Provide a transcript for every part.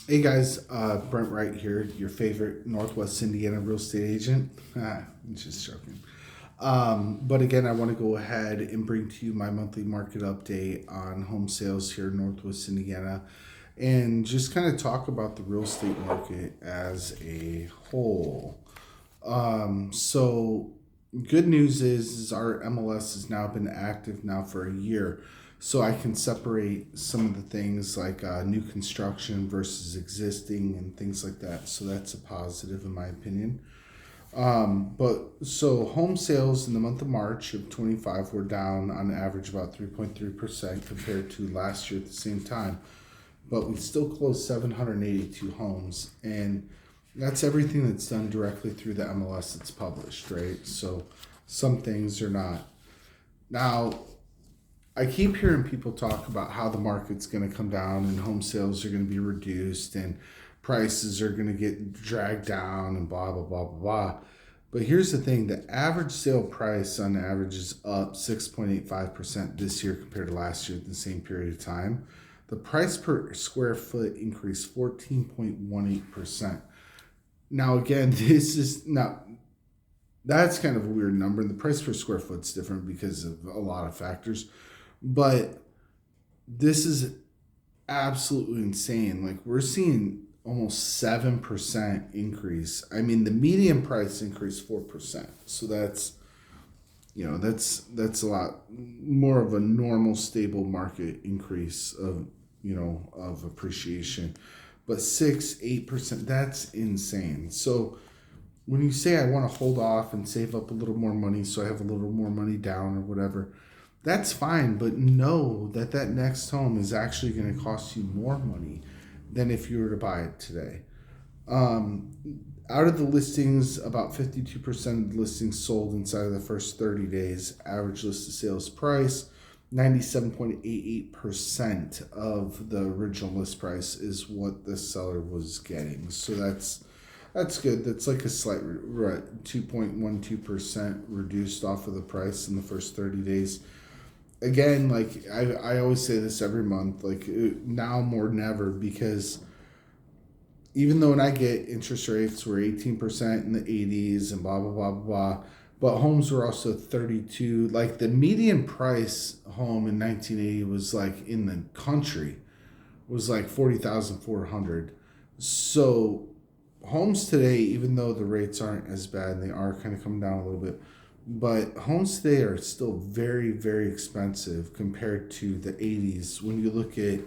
Hey guys, Brent Wright here, your favorite Northwest Indiana real estate agent. I'm just joking. But again, I want to go ahead and bring to you my monthly market update on home sales here in Northwest Indiana and just kind of talk about the real estate market as a whole. So good news is our MLS has now been active now for a year. So I can separate some of the things like new construction versus existing and things like that. So that's a positive in my opinion. But so home sales in the month of March of 25 were down on average about 3.3% compared to last year at the same time. But we still closed 782 homes, and that's everything that's done directly through the MLS that's published, right? So some things are not. Now, I keep hearing people talk about how the market's going to come down and home sales are going to be reduced and prices are going to get dragged down and blah, blah, blah, blah, blah. But here's the thing, the average sale price on average is up 6.85% this year compared to last year at the same period of time. The price per square foot increased 14.18%. Now, again, this is not, that's kind of a weird number. The price per square foot's different because of a lot of factors. But this is absolutely insane. Like we're seeing almost 7% increase. I mean, the median price increased 4%. So that's a lot more of a normal stable market increase of of appreciation. But 6-8%, that's insane. So when you say I want to hold off and save up a little more money so I have a little more money down or whatever, that's fine, but know that that next home is actually going to cost you more money than if you were to buy it today. Um, Out of the listings, about 52% of the listings sold inside of the first 30 days. Average listed sales price, 97.88% of the original list price is what the seller was getting. So that's good. That's like a slight 2.12% reduced off of the price in the first 30 days. Again, like I always say this every month, like now more than ever, because even though when I get interest rates were 18% in the 80s and blah, blah, blah, blah, but homes were also 32. Like the median price home in 1980 was like in the country was like 40,400. So homes today, even though the rates aren't as bad, they are kind of coming down a little bit, but homes today are still very, very expensive compared to the 80s when you look at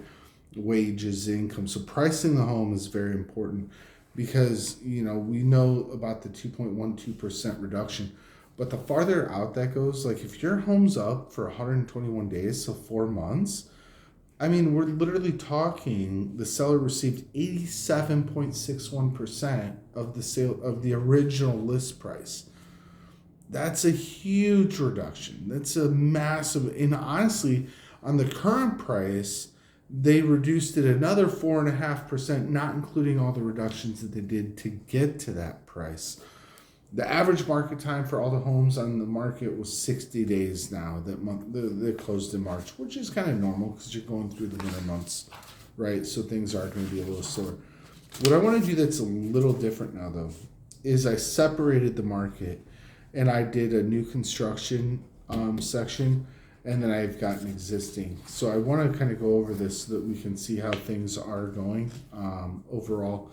wages, income. So pricing the home is very important because, we know about the 2.12% reduction. But the farther out that goes, like if your home's up for 121 days, so 4 months, I mean, we're literally talking the seller received 87.61% of the sale of the original list price. That's a huge reduction. That's a massive, and honestly, on the current price, they reduced it another 4.5%, not including all the reductions that they did to get to that price. The average market time for all the homes on the market was 60 days now. That month they closed in March, which is kind of normal because you're going through the winter months, right? So things are going to be a little slower. What I want to do that's a little different now, though, is I separated the market and I did a new construction section, and then I've got an existing. So I want to kind of go over this so that we can see how things are going overall.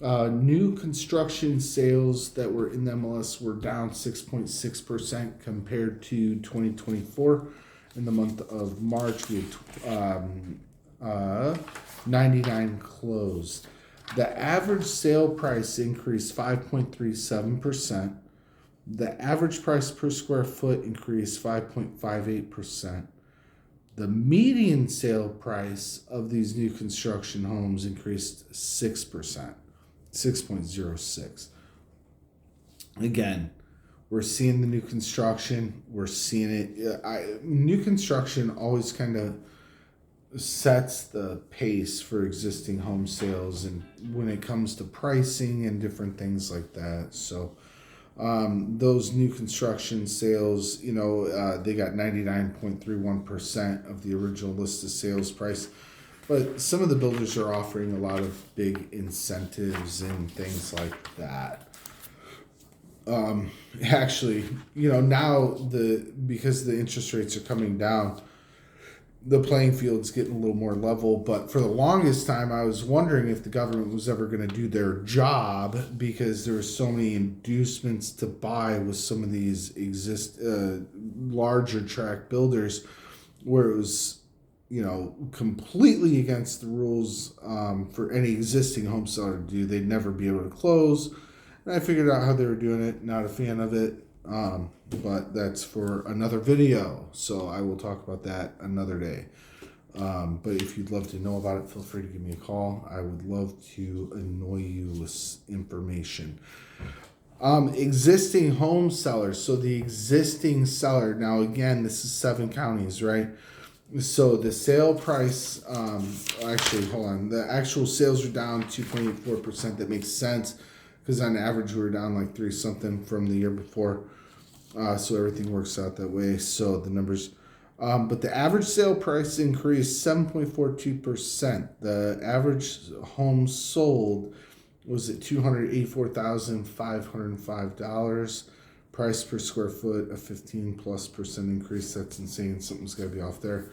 New construction sales that were in the MLS were down 6.6% compared to 2024. In the month of March, we had 99 closed. The average sale price increased 5.37%. The average price per square foot increased 5.58%. The median sale price of these new construction homes increased 6%, 6.06. Again, we're seeing the new construction. We're seeing it. New construction always kind of sets the pace for existing home sales and when it comes to pricing and different things like that. So those new construction sales, they got 99.31% of the original list of sales price. But some of the builders are offering a lot of big incentives and things like that. Actually, now because the interest rates are coming down, the playing field's getting a little more level. But for the longest time, I was wondering if the government was ever going to do their job, because there were so many inducements to buy with some of these larger tract builders, where it was completely against the rules for any existing home seller to do. They'd never be able to close. And I figured out how they were doing it. Not a fan of it. But that's for another video, so I will talk about that another day. But if you'd love to know about it, feel free to give me a call. I would love to annoy you with information. Existing home sellers. So the existing seller, now again, this is 7 counties, right? So the sale price, actually, hold on. The actual sales are down 2.84%. That makes sense, because on average we were down like 3 something from the year before. So everything works out that way. So the numbers, but the average sale price increased 7.42%. The average home sold was at $284,505. Price per square foot, a 15+% increase. That's insane. Something's got to be off there.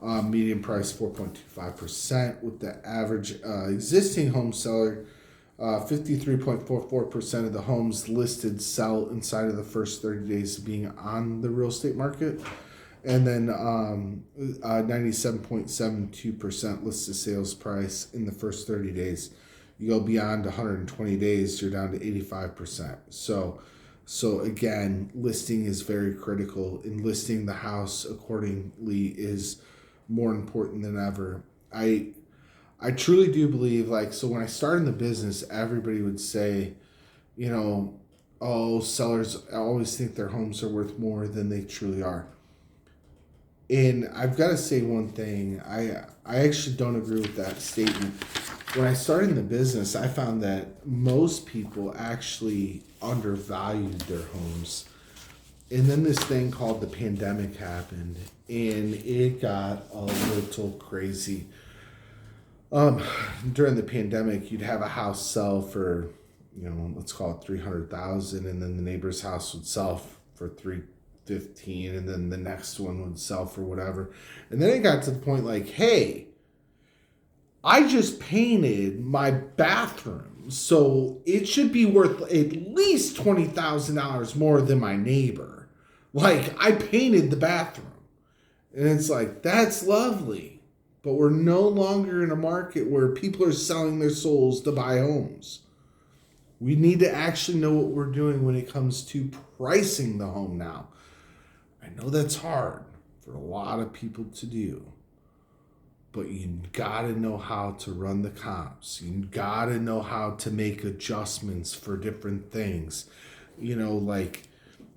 Median price 4.25%, with the average existing home seller. 53.44% of the homes listed sell inside of the first 30 days of being on the real estate market. And then 97.72% list the sales price in the first 30 days. You go beyond 120 days, you're down to 85%. So again, listing is very critical, and listing the house accordingly is more important than ever. I truly do believe, so when I started in the business, everybody would say, oh, sellers always think their homes are worth more than they truly are. And I've got to say one thing. I actually don't agree with that statement. When I started in the business, I found that most people actually undervalued their homes. And then this thing called the pandemic happened, and it got a little crazy. During the pandemic, you'd have a house sell for, let's call it $300,000, and then the neighbor's house would sell for $315,000, and then the next one would sell for whatever. And then it got to the point like, hey, I just painted my bathroom, so it should be worth at least $20,000 more than my neighbor. I painted the bathroom, and it's like, that's lovely. But we're no longer in a market where people are selling their souls to buy homes. We need to actually know what we're doing when it comes to pricing the home now. I know that's hard for a lot of people to do, but you gotta know how to run the comps. You gotta know how to make adjustments for different things.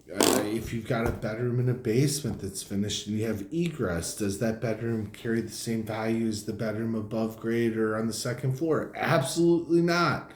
If you've got a bedroom and a basement that's finished and you have egress, does that bedroom carry the same value as the bedroom above grade or on the second floor? Absolutely not.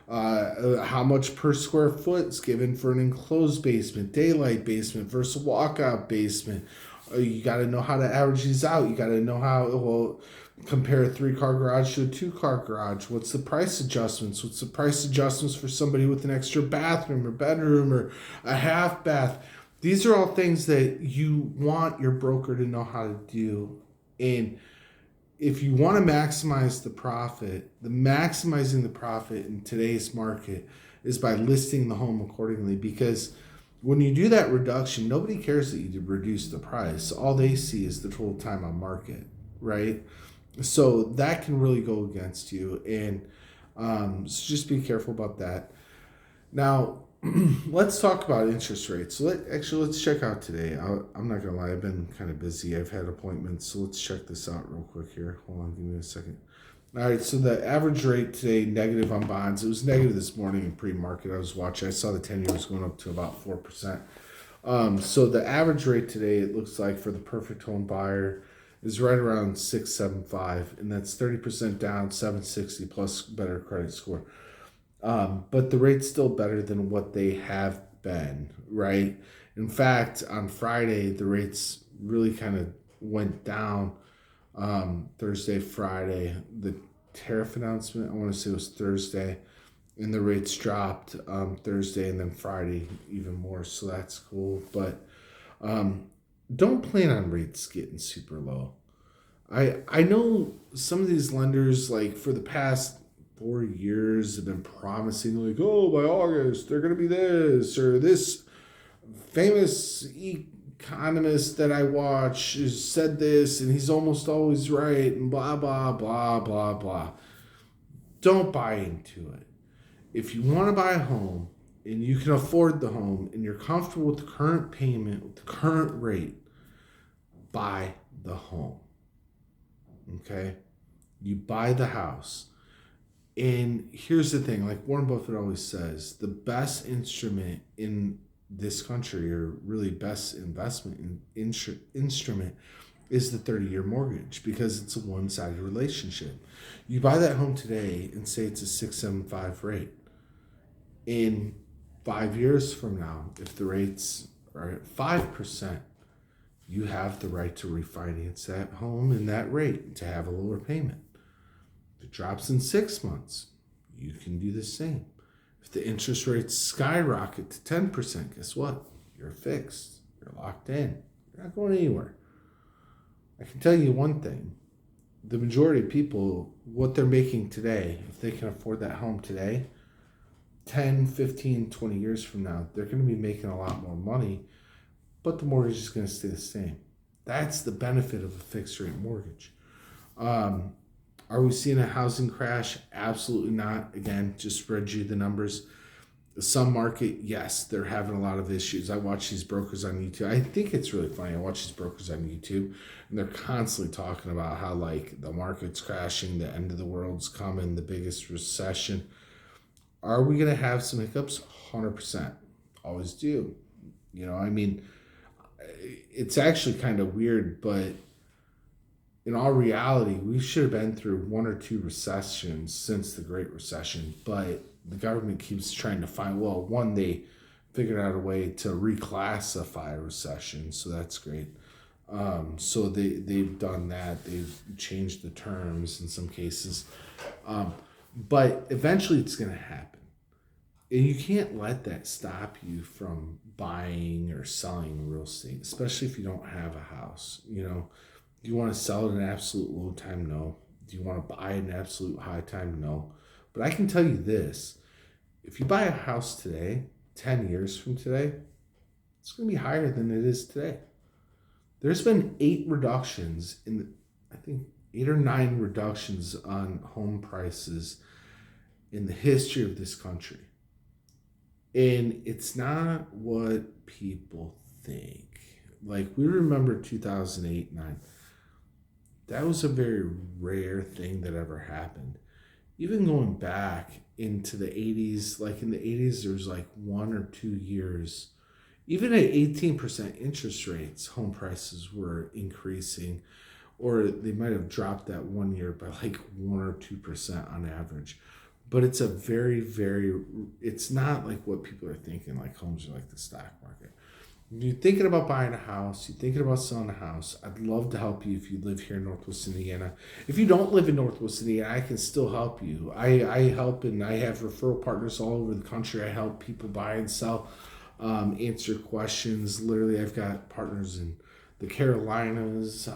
How much per square foot is given for an enclosed basement, daylight basement versus walkout basement? You got to know how to average these out. You got to know how, compare a 3-car garage to a 2-car garage. What's the price adjustments? What's the price adjustments for somebody with an extra bathroom or bedroom or a half bath? These are all things that you want your broker to know how to do. And if you want to maximize the profit, maximizing the profit in today's market is by listing the home accordingly, because when you do that reduction, nobody cares that you reduce the price. All they see is the total time on market, right? So that can really go against you, and so just be careful about that. Now, let's talk about interest rates. So let's check out today. I'm not gonna lie, I've been kind of busy. I've had appointments, so let's check this out real quick here. Hold on, give me a second. All right, so the average rate today, negative on bonds. It was negative this morning in pre-market. I was watching. I saw the 10-year was going up to about 4%. So the average rate today, it looks like for the perfect home buyer, is right around 675, and that's 30% down, 760 plus better credit score. But the rate's still better than what they have been, right? In fact, on Friday, the rates really kind of went down Thursday, Friday. The tariff announcement, I want to say, was Thursday, and the rates dropped Thursday, and then Friday even more. So that's cool. But don't plan on rates getting super low. I know some of these lenders, like for the past 4 years, have been promising, like, oh, by August they're gonna be this, or this famous economist that I watch has said this and he's almost always right, and blah blah blah blah blah. Don't buy into it. If you want to buy a home and you can afford the home and you're comfortable with the current payment, with the current rate, buy the home. Okay? You buy the house. And here's the thing, like Warren Buffett always says, the best instrument in this country, or really best investment instrument, is the 30-year mortgage, because it's a one-sided relationship. You buy that home today and say it's a 6.75 rate. In 5 years from now, if the rates are at 5%, you have the right to refinance that home in that rate to have a lower payment. If it drops in 6 months, you can do the same. If the interest rates skyrocket to 10%, guess what? You're fixed. You're locked in. You're not going anywhere. I can tell you one thing. The majority of people, what they're making today, if they can afford that home today, 10, 15, 20 years from now, they're going to be making a lot more money, but the mortgage is going to stay the same. That's the benefit of a fixed rate mortgage. Are we seeing a housing crash? Absolutely not. Again, just read you the numbers. Some market, yes, they're having a lot of issues. I watch these brokers on YouTube. I think it's really funny. I watch these brokers on YouTube, and they're constantly talking about how, like, the market's crashing, the end of the world's coming, the biggest recession. Are we going to have some hiccups? 100%. Always do. I mean, it's actually kind of weird, but in all reality, we should have been through 1 or 2 recessions since the Great Recession, but the government keeps trying to find, well, one, they figured out a way to reclassify a recession, so that's great. So they've done that. They've changed the terms in some cases. But eventually it's going to happen. And you can't let that stop you from buying or selling real estate, especially if you don't have a house. Do you want to sell at an absolute low time? No. Do you want to buy at an absolute high time? No. But I can tell you this. If you buy a house today, 10 years from today, it's going to be higher than it is today. There's been 8 reductions I think 8 or 9 reductions on home prices in the history of this country. And it's not what people think. Like, we remember 2008-9. That was a very rare thing that ever happened. Even going back into the 80s, like in the 80s, there was like 1 or 2 years. Even at 18% interest rates, home prices were increasing, or they might have dropped that 1 year by like 1 or 2% on average. But it's a very, very, it's not like what people are thinking, like homes are like the stock market. You're thinking about buying a house, you're thinking about selling a house, I'd love to help you if you live here in Northwest Indiana. If you don't live in Northwest Indiana, I can still help you. I help, and I have referral partners all over the country. I help people buy and sell, answer questions. Literally, I've got partners in the Carolinas,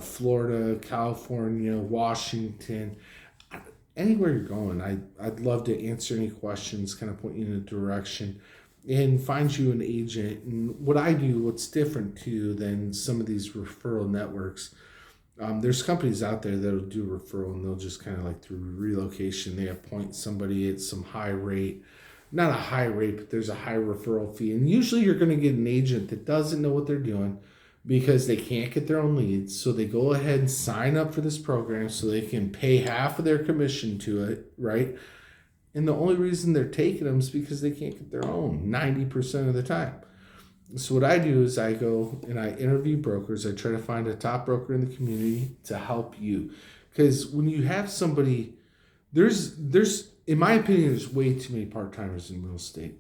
Florida, California, Washington. Anywhere you're going, I'd love to answer any questions, kind of point you in a direction, and find you an agent. And what I do, what's different too than some of these referral networks, there's companies out there that'll do referral, and they'll just kind of like through relocation, they appoint somebody at some high rate. Not a high rate, but there's a high referral fee. And usually you're going to get an agent that doesn't know what they're doing, because they can't get their own leads. So they go ahead and sign up for this program so they can pay half of their commission to it, right? And the only reason they're taking them is because they can't get their own 90% of the time. So what I do is I go and I interview brokers. I try to find a top broker in the community to help you. Because when you have somebody, there's in my opinion, there's way too many part-timers in real estate.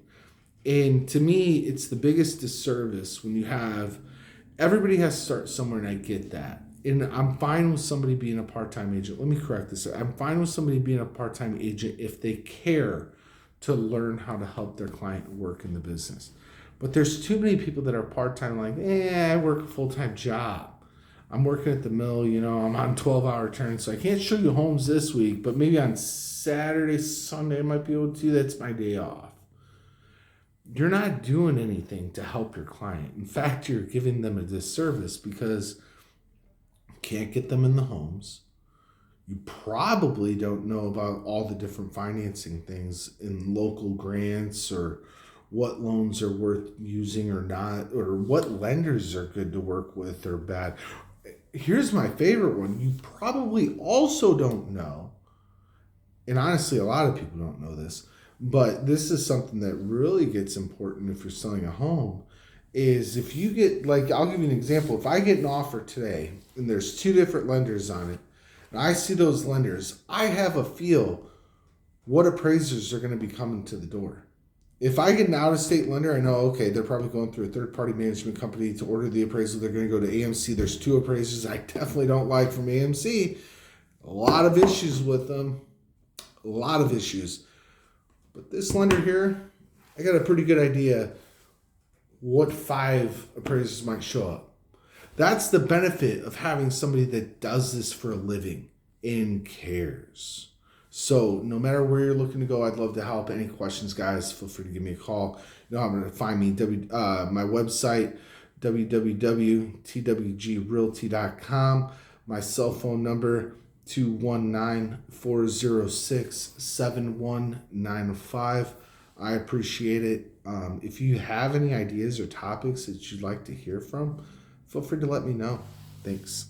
And to me, it's the biggest disservice when you have, everybody has to start somewhere, and I get that. And I'm fine with somebody being a part-time agent. Let me correct this. I'm fine with somebody being a part-time agent if they care to learn how to help their client work in the business. But there's too many people that are part-time, like, I work a full-time job. I'm working at the mill, I'm on 12-hour turns, so I can't show you homes this week, but maybe on Saturday, Sunday, I might be able to. That's my day off. You're not doing anything to help your client. In fact, you're giving them a disservice because you can't get them in the homes. You probably don't know about all the different financing things in local grants, or what loans are worth using or not, or what lenders are good to work with or bad. Here's my favorite one. You probably also don't know, and honestly, a lot of people don't know this, but this is something that really gets important if you're selling a home, is if you get, like, I'll give you an example. If I get an offer today and there's 2 different lenders on it, and I see those lenders, I have a feel what appraisers are going to be coming to the door. If I get an out-of-state lender, I know, okay, they're probably going through a third-party management company to order the appraisal. They're going to go to AMC. There's 2 appraisers I definitely don't like from AMC. A lot of issues with them. A lot of issues. But this lender here, I got a pretty good idea what 5 appraisers might show up. That's the benefit of having somebody that does this for a living and cares. So no matter where you're looking to go, I'd love to help. Any questions, guys, feel free to give me a call. I'm going to find me my website, www.twgrealty.com. My cell phone number, 219-406-7195. I appreciate it. If you have any ideas or topics that you'd like to hear from, feel free to let me know. Thanks.